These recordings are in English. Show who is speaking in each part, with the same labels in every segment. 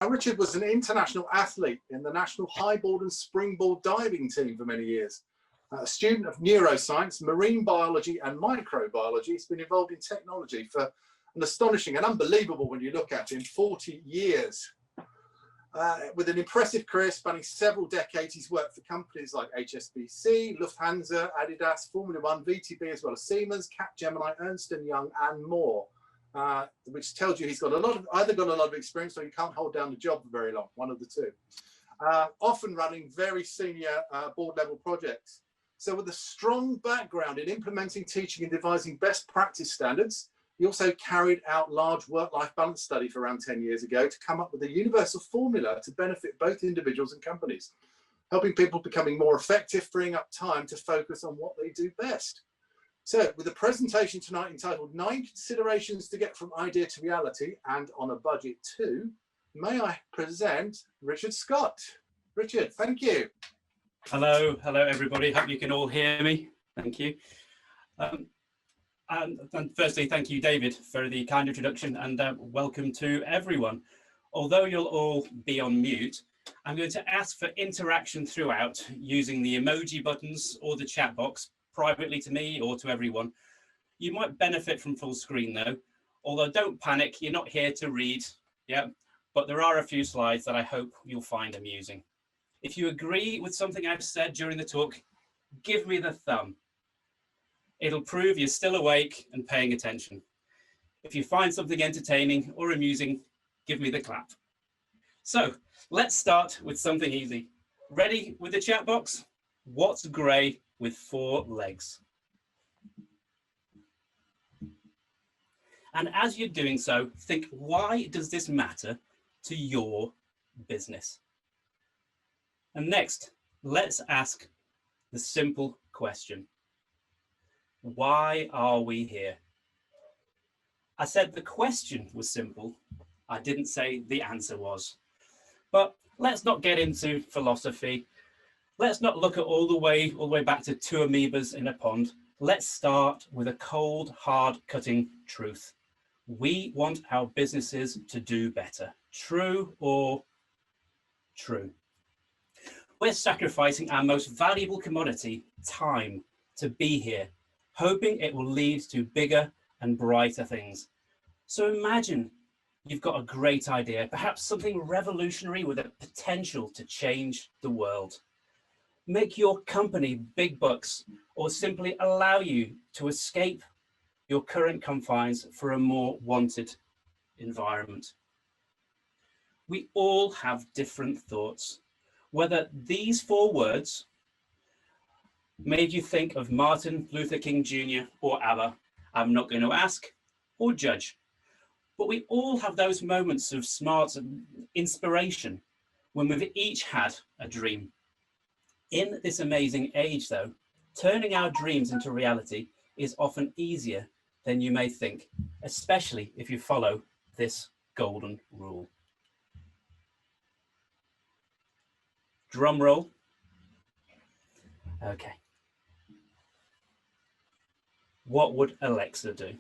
Speaker 1: Now, Richard was an international athlete in the national highboard and springboard diving team for many years. A student of neuroscience, marine biology and microbiology. He's been involved in technology for an astonishing and unbelievable, when you look at him, 40 years. With an impressive career spanning several decades, he's worked for companies like HSBC, Lufthansa, Adidas, Formula One, VTB, as well as Siemens, Capgemini, Ernst & Young, and more. Which tells you he's got either got a lot of experience or he can't hold down the job for very long, one of the two. Often running very senior board level projects. So with a strong background in implementing, teaching and devising best practice standards, he also carried out large work-life balance study for around 10 years ago to come up with a universal formula to benefit both individuals and companies, helping people becoming more effective, freeing up time to focus on what they do best. So with a presentation tonight entitled 9 Considerations to Get from Idea to Reality and on a Budget Too, may I present Richard Scott. Richard, thank you.
Speaker 2: Hello everybody. Hope you can all hear me. Thank you. And firstly, thank you, David, for the kind introduction, and welcome to everyone. Although you'll all be on mute, I'm going to ask for interaction throughout using the emoji buttons or the chat box, privately to me or to everyone. You might benefit from full screen though, although don't panic, you're not here to read, yeah, but there are a few slides that I hope you'll find amusing. If you agree with something I've said during the talk, give me the thumb. It'll prove you're still awake and paying attention. If you find something entertaining or amusing, give me the clap. So let's start with something easy. Ready with the chat box? What's grey with 4 legs? And as you're doing so, think, why does this matter to your business? And next, let's ask the simple question. Why are we here? I said the question was simple. I didn't say the answer was. But let's not get into philosophy. Let's not look at all the way back to 2 amoebas in a pond. Let's start with a cold, hard cutting truth. We want our businesses to do better. True or true? We're sacrificing our most valuable commodity, time, to be here, hoping it will lead to bigger and brighter things. So imagine you've got a great idea, perhaps something revolutionary with a potential to change the world. Make your company big bucks, or simply allow you to escape your current confines for a more wanted environment. We all have different thoughts. Whether these 4 words made you think of Martin Luther King Jr. or ABBA, I'm not going to ask or judge. But we all have those moments of smart inspiration when we've each had a dream. In this amazing age, though, turning our dreams into reality is often easier than you may think, especially if you follow this golden rule. Drum roll. Okay. What would Alexa do?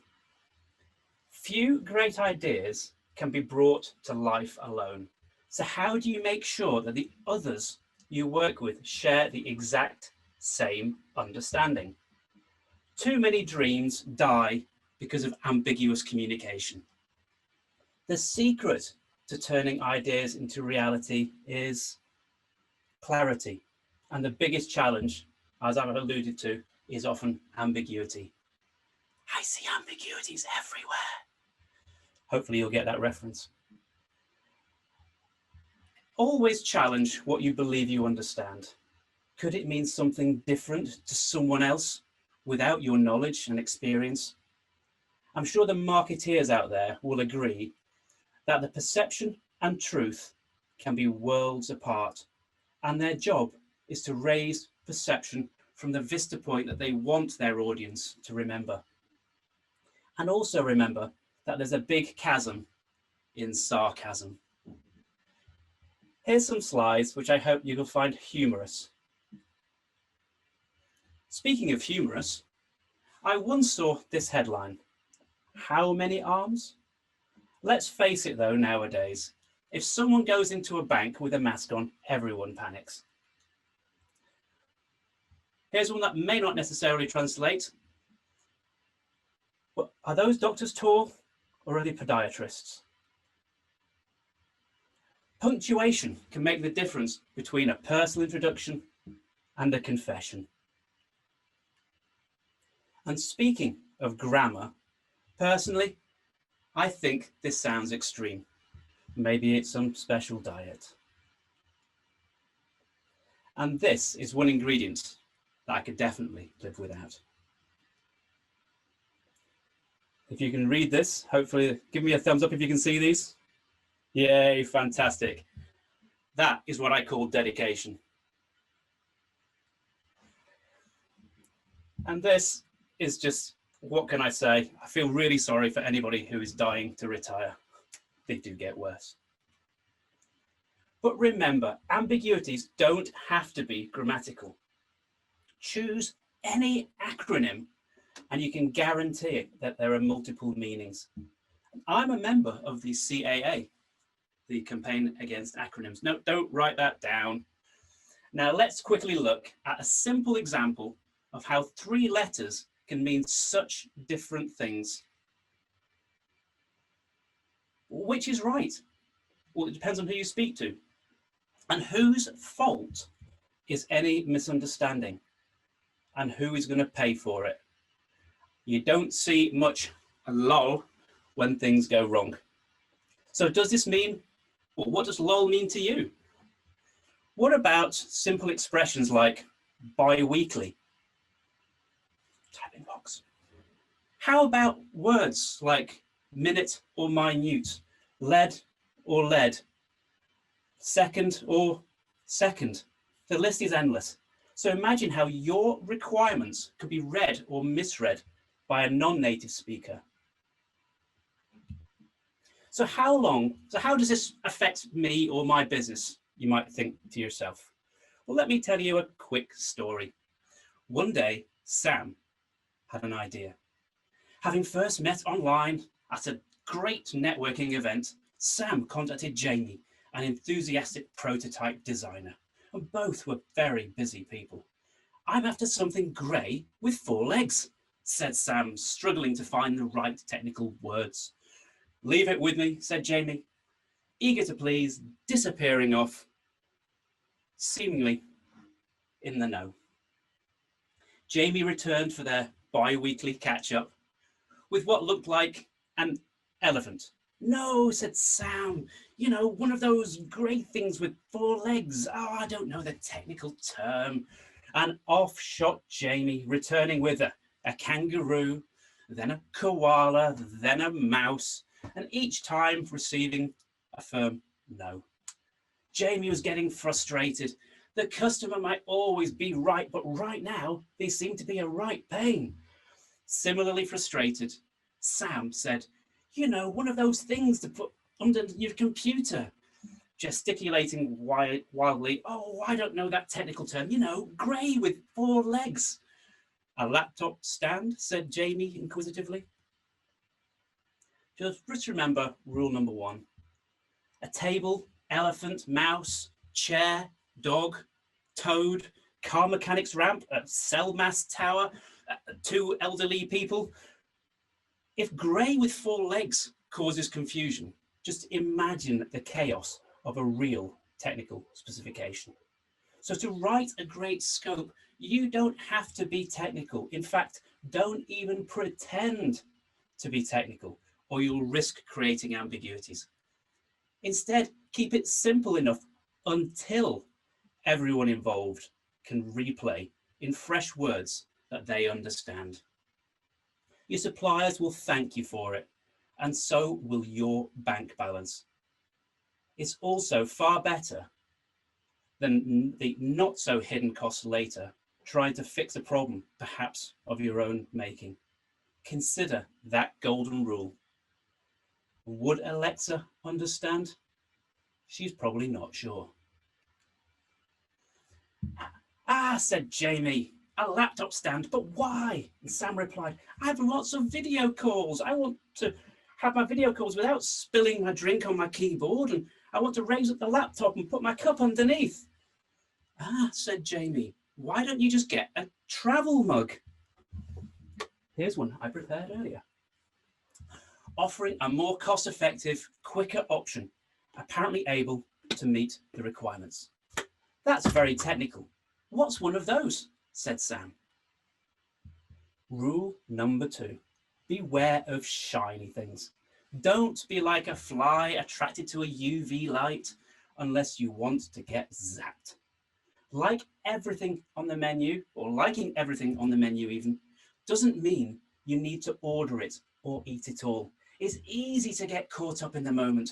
Speaker 2: Few great ideas can be brought to life alone. So how do you make sure that the others you work with share the exact same understanding? Too many dreams die because of ambiguous communication. The secret to turning ideas into reality is clarity. And the biggest challenge, as I've alluded to, is often ambiguity. I see ambiguities everywhere. Hopefully you'll get that reference. Always challenge what you believe you understand. Could it mean something different to someone else without your knowledge and experience? I'm sure the marketeers out there will agree that the perception and truth can be worlds apart, and their job is to raise perception from the vista point that they want their audience to remember. And also remember that there's a big chasm in sarcasm. Here's some slides which I hope you'll find humorous. Speaking of humorous, I once saw this headline: how many arms? Let's face it though, nowadays, If someone goes into a bank with a mask on, everyone panics. Here's one that may not necessarily translate. But are those doctors tall or are they podiatrists? Punctuation can make the difference between a personal introduction and a confession. And speaking of grammar, personally, I think this sounds extreme. Maybe it's some special diet. And this is one ingredient that I could definitely live without. If you can read this, hopefully give me a thumbs up if you can see these. Yay, fantastic. That is what I call dedication. And this is just, what can I say? I feel really sorry for anybody who is dying to retire. They do get worse. But remember, ambiguities don't have to be grammatical. Choose any acronym and you can guarantee that there are multiple meanings. I'm a member of the CAA, the Campaign Against Acronyms. No, don't write that down. Now let's quickly look at a simple example of how 3 letters can mean such different things. Which is right? Well, it depends on who you speak to. And whose fault is any misunderstanding? And who is going to pay for it? You don't see much lol when things go wrong. So does this mean, well, what does lol mean to you? What about simple expressions like bi-weekly? Typing box. How about words like minute or minute, lead or lead, second or second? The list is endless. So imagine how your requirements could be read or misread by a non-native speaker. So how does this affect me or my business? You might think to yourself. Well, let me tell you a quick story. One day, Sam had an idea. Having first met online at a great networking event, Sam contacted Jamie, an enthusiastic prototype designer, and both were very busy people. I'm after something grey with 4 legs, said Sam, struggling to find the right technical words. Leave it with me, said Jamie, eager to please, disappearing off, seemingly in the know. Jamie returned for their bi-weekly catch-up with what looked like an elephant. No, said Sam, you know, one of those great things with 4 legs. Oh, I don't know the technical term. And off shot Jamie, returning with a kangaroo, then a koala, then a mouse, and each time receiving a firm no. Jamie was getting frustrated. The customer might always be right, but right now they seem to be a right pain. Similarly frustrated, Sam said, you know, one of those things to put under your computer. Gesticulating wildly, oh, I don't know that technical term, you know, grey with 4 legs. A laptop stand, said Jamie inquisitively. Just remember rule number 1. A table, elephant, mouse, chair, dog, toad, car mechanics ramp, a cell mast tower, 2 elderly people. If grey with 4 legs causes confusion, just imagine the chaos of a real technical specification. So to write a great scope, you don't have to be technical. In fact, don't even pretend to be technical, or you'll risk creating ambiguities. Instead, keep it simple enough until everyone involved can replay in fresh words that they understand. Your suppliers will thank you for it, and so will your bank balance. It's also far better than the not so hidden costs later, trying to fix a problem, perhaps of your own making. Consider that golden rule. Would Alexa understand? She's probably not sure. Ah, said Jamie, a laptop stand, but why? And Sam replied, I have lots of video calls. I want to have my video calls without spilling my drink on my keyboard, and I want to raise up the laptop and put my cup underneath. Ah, said Jamie, why don't you just get a travel mug? Here's one I prepared earlier. Offering a more cost-effective, quicker option, apparently able to meet the requirements. That's very technical. What's one of those? Said Sam. Rule number 2, beware of shiny things. Don't be like a fly attracted to a UV light unless you want to get zapped. Like everything on the menu, or liking everything on the menu even, doesn't mean you need to order it or eat it all. It's easy to get caught up in the moment,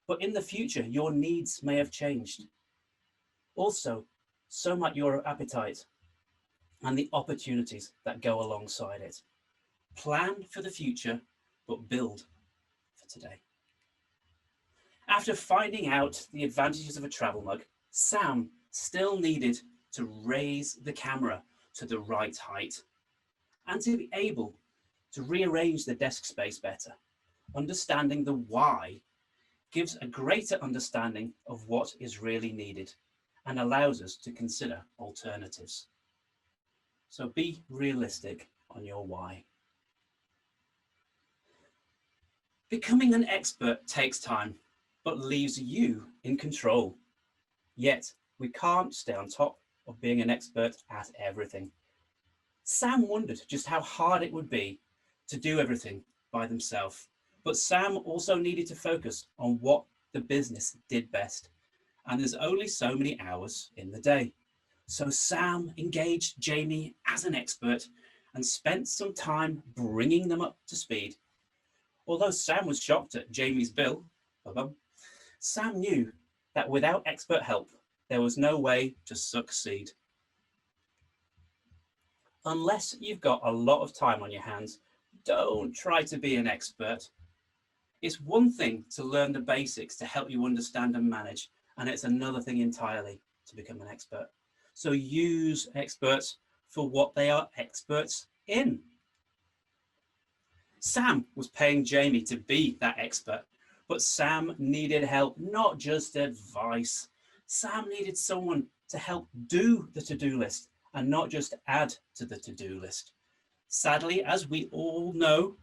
Speaker 2: but in the future, your needs may have changed. Also, so might your appetite and the opportunities that go alongside it. Plan for the future, but build for today. After finding out the advantages of a travel mug, Sam still needed to raise the camera to the right height and to be able to rearrange the desk space better. Understanding the why gives a greater understanding of what is really needed and allows us to consider alternatives. So be realistic on your why. Becoming an expert takes time, but leaves you in control. Yet, we can't stay on top of being an expert at everything. Sam wondered just how hard it would be to do everything by themselves. But Sam also needed to focus on what the business did best. And there's only so many hours in the day. So Sam engaged Jamie as an expert and spent some time bringing them up to speed. Although Sam was shocked at Jamie's bill, Sam knew that without expert help, there was no way to succeed. Unless you've got a lot of time on your hands, don't try to be an expert. It's one thing to learn the basics to help you understand and manage, and it's another thing entirely to become an expert. So use experts for what they are experts in. Sam was paying Jamie to be that expert, but Sam needed help, not just advice. Sam needed someone to help do the to-do list and not just add to the to-do list. Sadly, as we all know,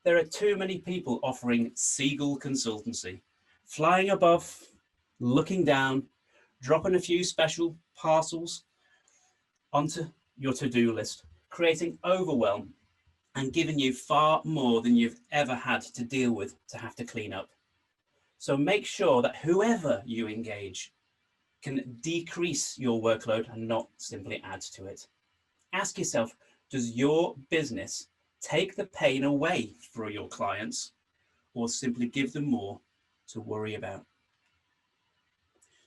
Speaker 2: there are too many people offering seagull consultancy, flying above, looking down, dropping a few special parcels onto your to-do list, creating overwhelm and giving you far more than you've ever had to deal with to have to clean up. So make sure that whoever you engage can decrease your workload and not simply add to it. Ask yourself, does your business take the pain away for your clients or simply give them more to worry about?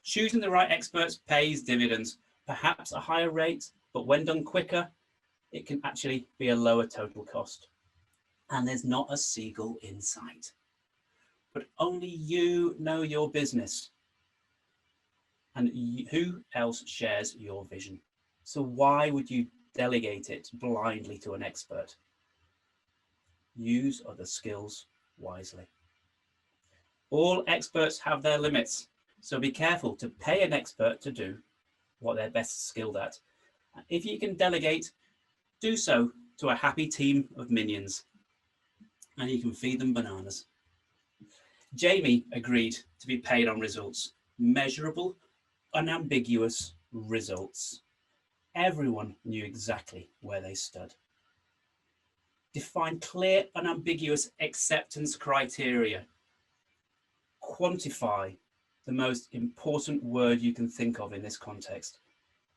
Speaker 2: Choosing the right experts pays dividends, perhaps a higher rate, but when done quicker, it can actually be a lower total cost. And there's not a seagull in sight. But only you know your business. And who else shares your vision? So why would you delegate it blindly to an expert? Use other skills wisely. All experts have their limits, so be careful to pay an expert to do what they're best skilled at. If you can delegate, do so to a happy team of minions, and you can feed them bananas. Jamie agreed to be paid on results, measurable, unambiguous results. Everyone knew exactly where they stood. Define clear, unambiguous acceptance criteria. Quantify, the most important word you can think of in this context.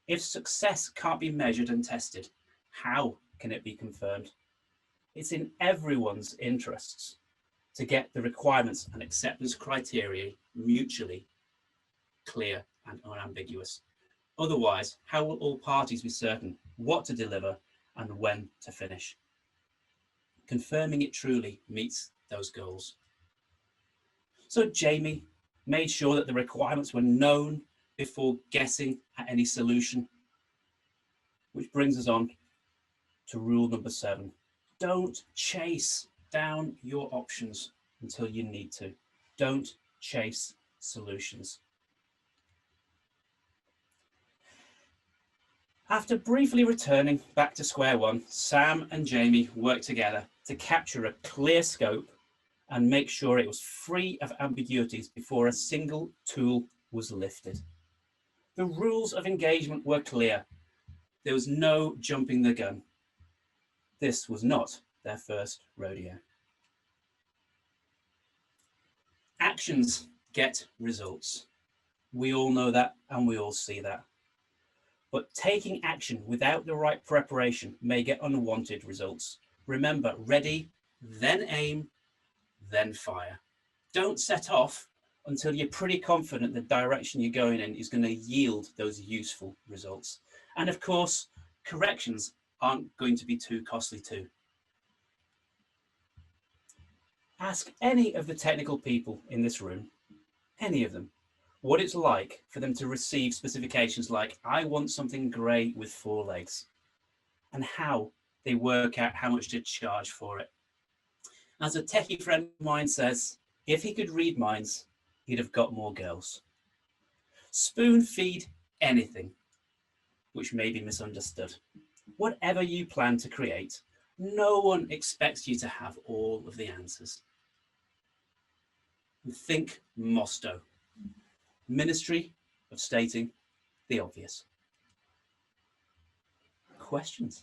Speaker 2: If success can't be measured and tested, how can it be confirmed? It's in everyone's interests to get the requirements and acceptance criteria mutually clear and unambiguous. Otherwise, how will all parties be certain what to deliver and when to finish? Confirming it truly meets those goals. So Jamie made sure that the requirements were known before guessing at any solution, which brings us on to rule number 7. Don't chase down your options until you need to. Don't chase solutions. After briefly returning back to square one, Sam and Jamie worked together to capture a clear scope and make sure it was free of ambiguities before a single tool was lifted. The rules of engagement were clear. There was no jumping the gun. This was not their first rodeo. Actions get results. We all know that and we all see that. But taking action without the right preparation may get unwanted results. Remember, ready, then aim, then fire. Don't set off until you're pretty confident the direction you're going in is going to yield those useful results. And of course, corrections aren't going to be too costly too. Ask any of the technical people in this room, any of them, what it's like for them to receive specifications like, I want something grey with 4 legs, and how they work out how much to charge for it. As a techie friend of mine says, if he could read minds, he'd have got more girls. Spoon feed anything which may be misunderstood. Whatever you plan to create, no one expects you to have all of the answers. And think Mosto, Ministry of Stating the Obvious. Questions?